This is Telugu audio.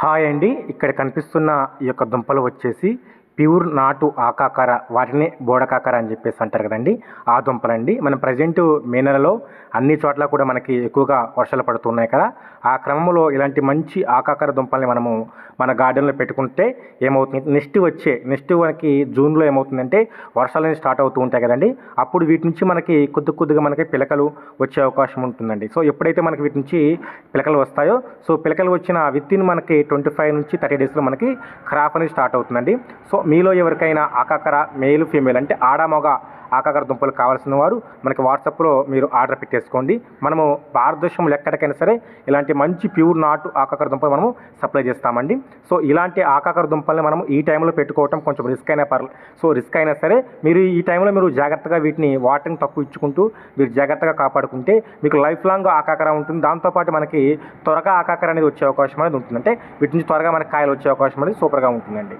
హాయ్ అండి. ఇక్కడ కనిపిస్తున్న ఈ యొక్క దుంపలు వచ్చేసి ప్యూర్ నాటు ఆకాకర, వాటిని బోడకాకర అని చెప్పేసి అంటారు కదండి. ఆ దుంపలండి. మనం ప్రజెంట్ మే నెలలో అన్ని చోట్ల కూడా మనకి ఎక్కువగా వర్షాలు పడుతున్నాయి కదా. ఆ క్రమంలో ఇలాంటి మంచి ఆకాకర దుంపల్ని మనము మన గార్డెన్లో పెట్టుకుంటే ఏమవుతుంది, నెక్స్ట్ మనకి జూన్లో ఏమవుతుందంటే వర్షాలు అనేవి స్టార్ట్ అవుతూ ఉంటాయి కదండి. అప్పుడు వీటి నుంచి మనకి కొద్దిగా మనకి పిలకలు వచ్చే అవకాశం ఉంటుందండి. సో ఎప్పుడైతే మనకి వీటి నుంచి పిలకలు వస్తాయో, సో పిలకలు వచ్చిన విత్ఇన్ మనకి 25 నుంచి 30 డేస్లో మనకి క్రాప్ అనేది స్టార్ట్ అవుతుందండి. సో మీలో ఎవరికైనా ఆకాకర మేల్ ఫీమేల్ అంటే ఆడ మగ ఆకాకర దుంపలు కావాల్సిన వారు మనకి వాట్సాప్లో మీరు ఆర్డర్ పెట్టేసుకోండి. మనము భారతదేశంలో ఎక్కడికైనా సరే ఇలాంటి మంచి ప్యూర్ నాటు ఆకాకర దుంపలు మనము సప్లై చేస్తామండి. సో ఇలాంటి ఆకాకర దుంపల్ని మనము ఈ టైంలో పెట్టుకోవటం కొంచెం రిస్క్ అయినా సరే మీరు ఈ టైంలో మీరు జాగ్రత్తగా వీటిని వాటరింగ్ తక్కువ ఇచ్చుకుంటూ మీరు జాగ్రత్తగా కాపాడుకుంటే మీకు లైఫ్ లాంగ్ ఆకాకర ఉంటుంది. దాంతోపాటు మనకి త్వరగా ఆకాకర అనేది వచ్చే అవకాశం అనేది ఉంటుంది. అంటే వీటి నుంచి త్వరగా మనకి కాయలు వచ్చే అవకాశం అనేది సూపర్గా ఉంటుందండి.